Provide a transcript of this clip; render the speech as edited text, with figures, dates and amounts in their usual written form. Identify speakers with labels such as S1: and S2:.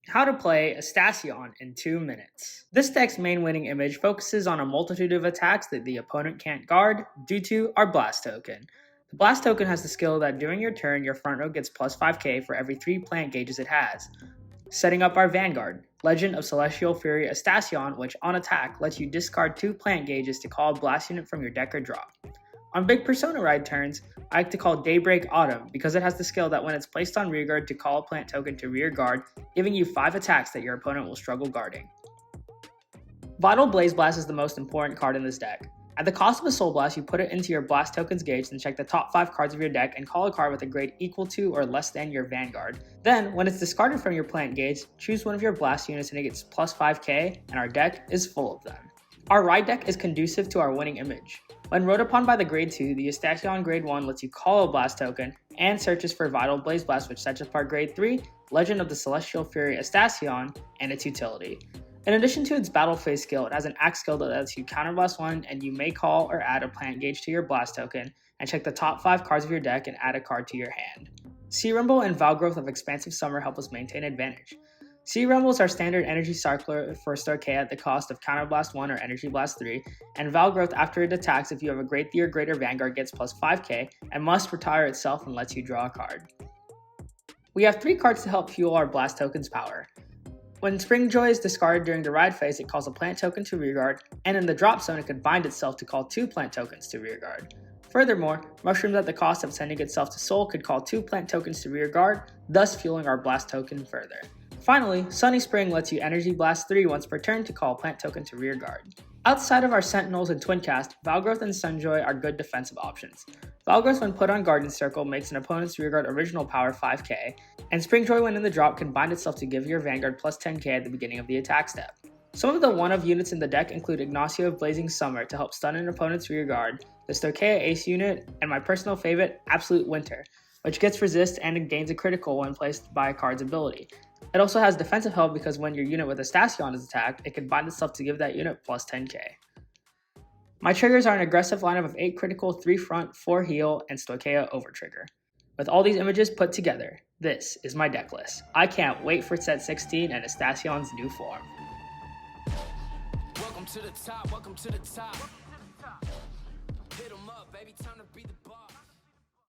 S1: How to play Estacion in 2 minutes. This deck's main winning image focuses on a multitude of attacks that the opponent can't guard due to our Blast token. The Blast token has the skill that during your turn, your front row gets plus 5k for every 3 plant gauges it has. Setting up our Vanguard, Legend of Celestial Fury Estacion, which on attack lets you discard 2 plant gauges to call a blast unit from your deck or draw. On big Persona Ride turns, I like to call Daybreak Autumn because it has the skill that when it's placed on rearguard to call a plant token to rearguard, giving you 5 attacks that your opponent will struggle guarding. Vital Blaze Blast is the most important card in this deck. At the cost of a Soul Blast, you put it into your Blast token's gauge, then check the top 5 cards of your deck and call a card with a grade equal to or less than your Vanguard. Then, when it's discarded from your plant gauge, choose one of your Blast units and it gets plus 5k, and our deck is full of them. Our Ride deck is conducive to our winning image. When rode upon by the Grade 2, the Estacion Grade 1 lets you call a Blast token and searches for Vital Blaze Blast, which sets apart Grade 3, Legend of the Celestial Fury Estacion, and its utility. In addition to its Battle Phase skill, it has an Axe skill that lets you counterblast 1, and you may call or add a plant gauge to your Blast token, and check the top 5 cards of your deck and add a card to your hand. Sea Rumble and Valgrowth of Expansive Summer help us maintain advantage. Sea Rumble is our standard energy cycler for stoicheia at the cost of Counterblast 1 or Energy Blast 3, and Valgrowth after it attacks if you have a Grade 3 or greater Vanguard gets plus 5k, and must retire itself and lets you draw a card. We have 3 cards to help fuel our Blast token's power. When Springjoy is discarded during the ride phase, it calls a plant token to rearguard, and in the drop zone it could bind itself to call 2 plant tokens to rearguard. Furthermore, Mushrooms at the cost of sending itself to Soul could call 2 plant tokens to rearguard, thus fueling our Blast token further. Finally, Sunny Spring lets you Energy Blast 3 once per turn to call a plant token to rearguard. Outside of our Sentinels and Twincast, Valgrowth and Sunjoy are good defensive options. Valgrowth when put on Garden Circle makes an opponent's rearguard original power 5k, and Springjoy when in the drop can bind itself to give your Vanguard plus 10k at the beginning of the attack step. Some of the one-of units in the deck include Ignacio of Blazing Summer to help stun an opponent's rearguard, the stoicheia Ace unit, and my personal favorite, Absolute Winter, which gets resist and gains a critical when placed by a card's ability. It also has defensive help because when your unit with Estacion is attacked, it can bind itself to give that unit plus 10k. My triggers are an aggressive lineup of 8 critical, 3 front, 4 heal, and stoicheia overtrigger. With all these images put together, this is my deck list. I can't wait for set 16 and Estacion's new form.
S2: Welcome to the top, welcome to the top. Hit 'em up, baby, time to be the